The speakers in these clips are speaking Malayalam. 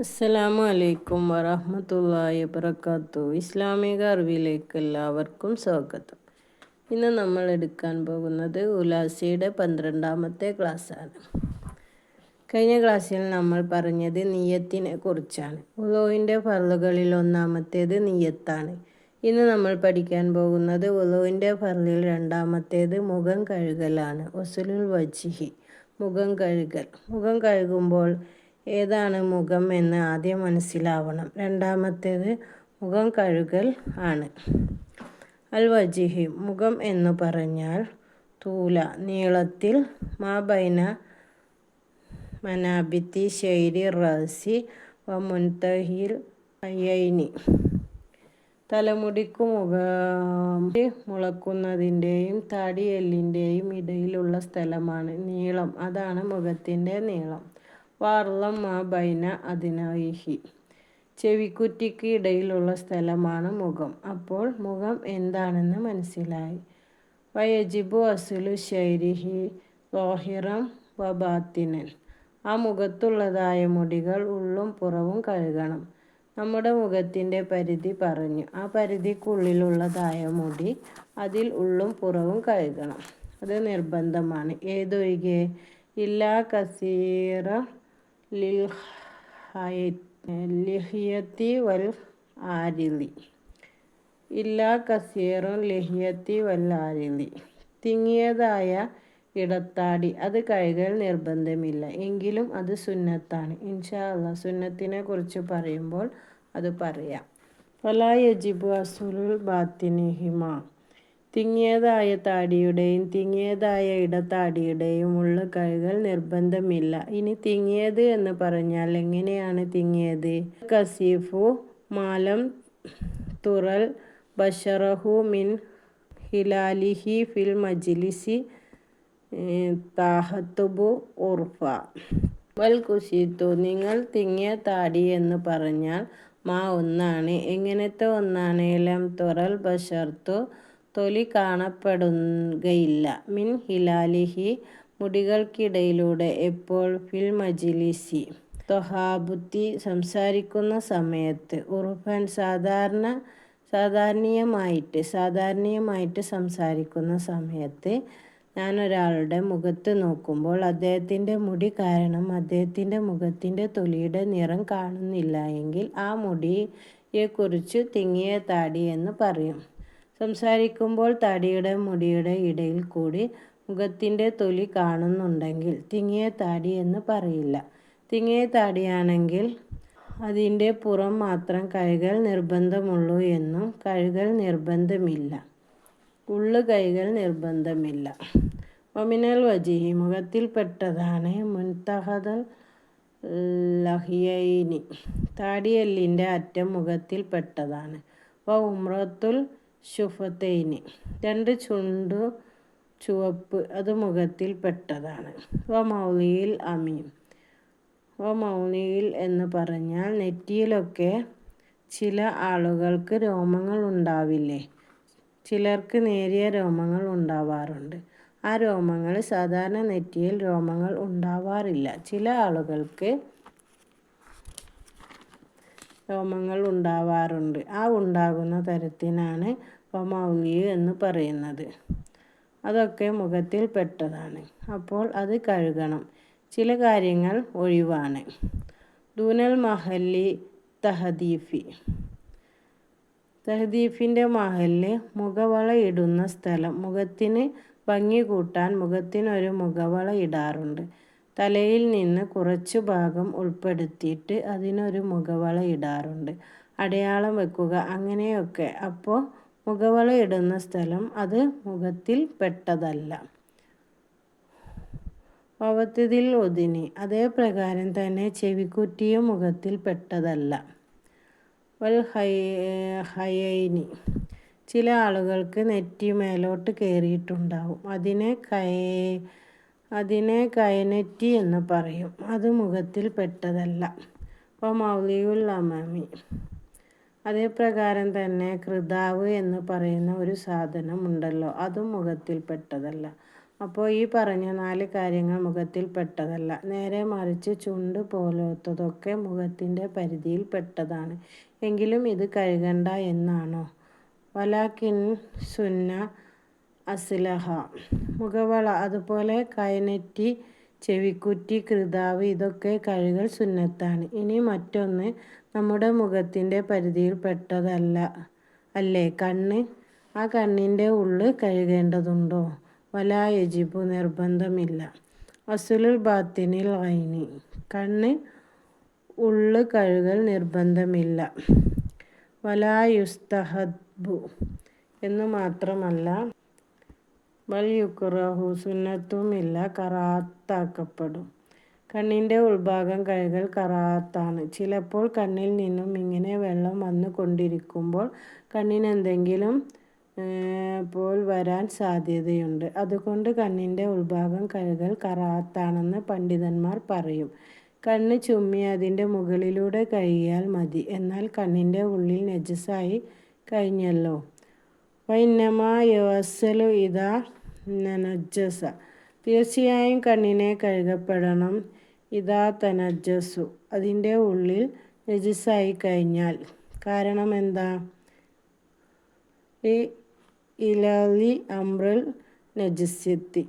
അസ്സലാമു അലൈക്കും വറഹ്മത്തുള്ളാഹി വബറകാതുഹു. ഇസ്ലാമിക അറിവിലേക്ക് എല്ലാവർക്കും സ്വാഗതം. ഇന്ന് നമ്മൾ എടുക്കാൻ പോകുന്നത് ഉലാസയുടെ 12ാമത്തെ ക്ലാസ്സാണ്. കഴിഞ്ഞ ക്ലാസ്സിൽ നമ്മൾ പറഞ്ഞത് നിയ്യത്തിനെ കുറിച്ചാണ്. വുളൂഇൻ്റെ ഫർളുകളിൽ ഒന്നാമത്തേത് നിയ്യത്താണ്. ഇന്ന് നമ്മൾ പഠിക്കാൻ പോകുന്നത് വുളൂഇൻ്റെ ഫർളിൽ രണ്ടാമത്തേത് മുഖം കഴുകലാണ്. വസ്ലുൽ വജ്ഹി, മുഖം കഴുകൽ. മുഖം കഴുകുമ്പോൾ ഏതാണ് മുഖം എന്ന് ആദ്യം മനസ്സിലാവണം. രണ്ടാമത്തേത് മുഖം കഴുകൽ ആണ്. അൽ വജ്ഹി, മുഖം എന്നു പറഞ്ഞാൽ തൂല, നീളത്തിൽ, മാ ബൈന മനാബിത്തി ശൈരി റഅസി വ മുൻതഹിൽ അയ്യൈനി, തലമുടിക്കും മുളക്കുന്നതിൻ്റെയും താടിയെല്ലിൻ്റെയും ഇടയിലുള്ള സ്ഥലമാണ് നീളം. അതാണ് മുഖത്തിൻ്റെ നീളം. വാർളം മാ ബൈന അദ്നൈഹി, ചെവിക്കുറ്റിക്ക് ഇടയിലുള്ള സ്ഥലമാണ് മുഖം. അപ്പോൾ മുഖം എന്താണെന്ന് മനസ്സിലായി. വയജിബു അസ്ലു ശൈരിഹി ളാഹിറൻ വ ബാത്തിനൻ, ആ മുഖത്തുള്ളതായ മുടികൾ ഉള്ളും പുറവും കഴുകണം. നമ്മുടെ മുഖത്തിൻ്റെ പരിധി പറഞ്ഞു. ആ പരിധിക്കുള്ളിലുള്ളതായ മുടി, അതിൽ ഉള്ളും പുറവും കഴുകണം. അത് നിർബന്ധമാണ്. ഏതൊഴികെ ഇല്ലാ കസീറ ലിഹിയത്തി വൽ ആരിളി, ഇല്ലാ കസീറുൻ ലിഹിയത്തി വൽ ആരിളി, തിങ്ങിയതായ ഇടത്താടി, അത് കഴുകൽ നിർബന്ധമില്ല, എങ്കിലും അത് സുന്നത്താണ്. ഇൻഷാ അല്ലാഹ് സുന്നത്തിനെ കുറിച്ച് പറയുമ്പോൾ അത് പറയാം. ഫലാ യജിബു അസ്ലുൽ ബാത്തിനിഹിമാ, തിങ്ങിയതായ താടിയുടെയും തിങ്ങിയതായ ഇടത്താടിയുടെയും ഉള്ളു കഴുകൽ നിർബന്ധമില്ല. ഇനി തിങ്ങിയത് എന്ന് പറഞ്ഞാൽ എങ്ങനെയാണ് തിങ്ങിയത്? കസീഫു മാലം തുറൽ ബശറഹു മിൻ ഹിലാലിഹി ഫിൽ മജ്ലിസി താഹത്തുബു ഉർഫ. വൽ കുശീത്തു, നിങ്ങൾ തിങ്ങിയ താടി എന്ന് പറഞ്ഞാൽ മാ ഒന്നാണ്. എങ്ങനത്തെ ഒന്നാണ്? ലം തുറൽ ബശർത്തു, തൊലി കാണപ്പെടുകയില്ല. മിൻ ഹിലാലിഹി, മുടികൾക്കിടയിലൂടെ. എപ്പോൾ? ഫിൽ മജ്ലിസി തൊഹാബുത്തി, സംസാരിക്കുന്ന സമയത്ത്. ഉറുഫൻ, സാധാരണീയമായിട്ട് സംസാരിക്കുന്ന സമയത്ത്. ഞാൻ ഒരാളുടെ മുഖത്ത് നോക്കുമ്പോൾ അദ്ദേഹത്തിൻ്റെ മുടി കാരണം അദ്ദേഹത്തിൻ്റെ മുഖത്തിൻ്റെ തൊലിയുടെ നിറം കാണുന്നില്ല എങ്കിൽ ആ മുടിയെക്കുറിച്ച് തിങ്ങിയ താടി എന്ന് പറയും. സംസാരിക്കുമ്പോൾ താടിയുടെ മുടിയുടെ ഇടയിൽ കൂടി മുഖത്തിൻ്റെ തൊലി കാണുന്നുണ്ടെങ്കിൽ തിങ്ങിയ താടി എന്ന് പറയില്ല. തിങ്ങിയ താടിയാണെങ്കിൽ അതിൻ്റെ പുറം മാത്രം കഴുകൽ നിർബന്ധമുള്ളൂ എന്നും കഴുകൽ നിർബന്ധമില്ല, ഉള്ളു കഴുകൽ നിർബന്ധമില്ല. വമിനൽ വജിഹി, മുഖത്തിൽപ്പെട്ടതാണ് മുൻതഹദൽ ലഹിയൈനി, താടിയെല്ലിൻ്റെ അറ്റം മുഖത്തിൽപ്പെട്ടതാണ്. വ ഉംറത്തുൽ ശുഫത്തൈനി, രണ്ട് ചുണ്ടു ചുവപ്പ്, അത് മുഖത്തിൽപ്പെട്ടതാണ്. വ മൗലിയിൽ അമീം, വ മൗലിയിൽ എന്ന് പറഞ്ഞാൽ നെറ്റിയിലൊക്കെ ചില ആളുകൾക്ക് രോമങ്ങൾ ഉണ്ടാവില്ലേ, ചിലർക്ക് നേരിയ രോമങ്ങൾ ഉണ്ടാവാറുണ്ട്. ആ രോമങ്ങൾ സാധാരണ നെറ്റിയിൽ രോമങ്ങൾ ഉണ്ടാവാറില്ല. ചില ആളുകൾക്ക് രോമങ്ങൾ ഉണ്ടാവാറുണ്ട്. ആ ഉണ്ടാകുന്ന തരത്തിനാണ് വമൗലി എന്ന് പറയുന്നത്. അതൊക്കെ മുഖത്തിൽ പെട്ടതാണ്. അപ്പോൾ അത് കഴുകണം. ചില കാര്യങ്ങൾ ഒഴിവാണ്. ദൂനൽ മഹല്ലി തഹദീഫി, തഹദീഫിൻ്റെ മഹല്ല്, മുഖവള ഇടുന്ന സ്ഥലം. മുഖത്തിന് ഭംഗി കൂട്ടാൻ മുഖത്തിനൊരു മുഖവള ഇടാറുണ്ട്. തലയിൽ നിന്ന് കുറച്ചു ഭാഗം ഉൾപ്പെടുത്തിയിട്ട് അതിനൊരു മുഖവള ഇടാറുണ്ട്. അടയാളം വെക്കുക, അങ്ങനെയൊക്കെ. അപ്പോൾ മുഖവള ഇടുന്ന സ്ഥലം അത് മുഖത്തിൽ പെട്ടതല്ല. വവത്തിദിൽ ഉദിനി, അതേ പ്രകാരം തന്നെ ചെവിക്കുറ്റിയും മുഖത്തിൽ പെട്ടതല്ല. വൽ ഹയൈനി, ചില ആളുകൾക്ക് നെറ്റി മേലോട്ട് കയറിയിട്ടുണ്ടാവും. അതിനെ കയനെറ്റി എന്ന് പറയും. അത് മുഖത്തിൽ പെട്ടതല്ല. വ മൗലിയുൽ അമാമി, അതേ പ്രകാരം തന്നെ കൃതാവ് എന്ന് പറയുന്ന ഒരു സാധനം ഉണ്ടല്ലോ, അതും മുഖത്തിൽ പെട്ടതല്ല. അപ്പോൾ ഈ പറഞ്ഞ 4 കാര്യങ്ങൾ മുഖത്തിൽ പെട്ടതല്ല. നേരെ മറിച്ച് ചുണ്ട് പോലത്തതൊക്കെ മുഖത്തിൻ്റെ പരിധിയിൽ പെട്ടതാണ്. എങ്കിലും ഇത് കഴുകണ്ട എന്നാണോ? വലാക്കിൻ സുന്ന അസ്ലഹ. മുഖവള, അതുപോലെ കൈനെറ്റി, ചെവിക്കുറ്റി, കൃതാവ് ഇതൊക്കെ കഴുകൽ സുന്നത്താണ്. ഇനി മറ്റൊന്ന് നമ്മുടെ മുഖത്തിൻ്റെ പരിധിയിൽ പെട്ടതല്ല അല്ലേ? കണ്ണ്. ആ കണ്ണിൻ്റെ ഉള്ള് കഴുകേണ്ടതുണ്ടോ? വലാ യജിബു, നിർബന്ധമില്ല. അസുലുൽ ബാത്തിനിൽ ഐനി, കണ്ണ് ഉള്ള് കഴുകൽ നിർബന്ധമില്ല. വലാ യുസ്തഹബ്ബു, എന്നു മാത്രമല്ല ബൽ യുക്റഹു, സുന്നത്തുമില്ല, കറാഹത്താക്കപ്പെടും. കണ്ണിൻ്റെ ഉൾഭാഗം കഴുകൽ കറാഹത്താണ്. ചിലപ്പോൾ കണ്ണിൽ നിന്നും ഇങ്ങനെ വെള്ളം വന്നു കൊണ്ടിരിക്കുമ്പോൾ കണ്ണിന് എന്തെങ്കിലും പോൽ വരാൻ സാധ്യതയുണ്ട്. അതുകൊണ്ട് കണ്ണിൻ്റെ ഉൾഭാഗം കഴുകൽ കറാഹത്താണെന്ന് പണ്ഡിതന്മാർ പറയും. കണ്ണ് ചുമ്മി അതിൻ്റെ മുകളിലൂടെ കഴുകിയാൽ മതി. എന്നാൽ കണ്ണിൻ്റെ ഉള്ളിൽ നജസായി കഴിഞ്ഞല്ലോ. വൈന്നമാ യവസ്സലു ഇദാ നനജ്ജസ, തീർച്ചയായും കണ്ണിനെ കഴുകപ്പെടണം. ഇദാ തനജ്ജസു, അതിൻ്റെ ഉള്ളിൽ നജസായി കഴിഞ്ഞാൽ. കാരണം എന്താ? ഇലലി അംറുൽ നജസ്യത്തി,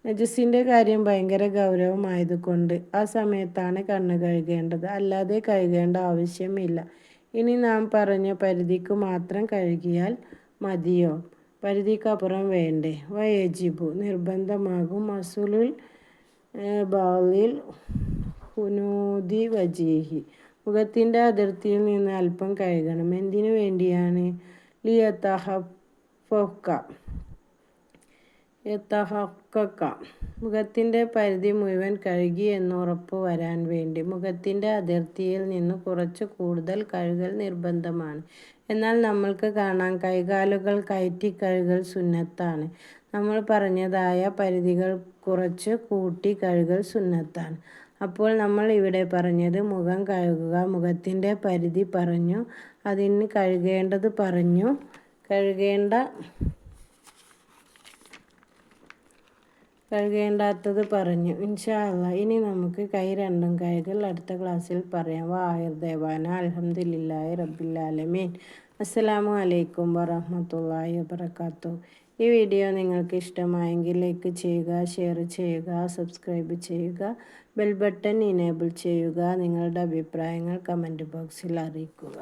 നജസിൻ്റെ കാര്യം ഭയങ്കര ഗൗരവമായതുകൊണ്ട് ആ സമയത്താണ് കണ്ണ് കഴുകേണ്ടത്, അല്ലാതെ കഴുകേണ്ട ആവശ്യമില്ല. ഇനി നാം പറഞ്ഞ പരിധിക്ക് മാത്രം കഴുകിയാൽ മതിയോ? പരിധിക്കപ്പുറം വേണ്ടേ? വയജിബു, നിർബന്ധമാകും. അസുലുൽ ബാലിൽ ഹുനൂദി വജീഹി, മുഖത്തിൻ്റെ അതിർത്തിയിൽ നിന്ന് അല്പം കഴുകണം. എന്തിനു വേണ്ടിയാണ്? യതഹഖഖ, മുഖത്തിൻ്റെ പരിധി മുഴുവൻ കഴുകി എന്ന് ഉറപ്പു വരാൻ വേണ്ടി. മുഖത്തിൻ്റെ അതിർത്തിയിൽ നിന്ന് കുറച്ച് കൂടുതൽ കഴുകൽ നിർബന്ധമാണ്. എന്നാൽ നമ്മൾക്ക് കാണാം, കൈകാലുകൾ കയറ്റി കഴുകൽ സുന്നത്താണ്. നമ്മൾ പറഞ്ഞതായ പരിധികൾ കുറച്ച് കൂട്ടി കഴുകൽ സുന്നത്താണ്. അപ്പോൾ നമ്മൾ ഇവിടെ പറഞ്ഞത് മുഖം കഴുകുക, മുഖത്തിൻ്റെ പരിധി പറഞ്ഞു, അതിന് കഴുകേണ്ടത് പറഞ്ഞു, കഴുകേണ്ടാത്തത് പറഞ്ഞു. ഇൻഷാ അല്ലാഹ് ഇനി നമുക്ക് കൈ രണ്ടും കഴുകൽ അടുത്ത ക്ലാസ്സിൽ പറയാം. വാഹിർ ദേവാന അൽഹംദുലില്ലാഹി റബ്ബിൽ ആലമീൻ. അസ്സലാമു അലൈക്കും വറഹ്മത്തുള്ളാഹി വബറകാതുഹു. ഈ വീഡിയോ നിങ്ങൾക്ക് ഇഷ്ടമായെങ്കിൽ ലൈക്ക് ചെയ്യുക, ഷെയർ ചെയ്യുക, സബ്സ്ക്രൈബ് ചെയ്യുക, ബെൽ ബട്ടൺ ഇനേബിൾ ചെയ്യുക. നിങ്ങളുടെ അഭിപ്രായങ്ങൾ കമൻറ്റ് ബോക്സിൽ അറിയിക്കുക.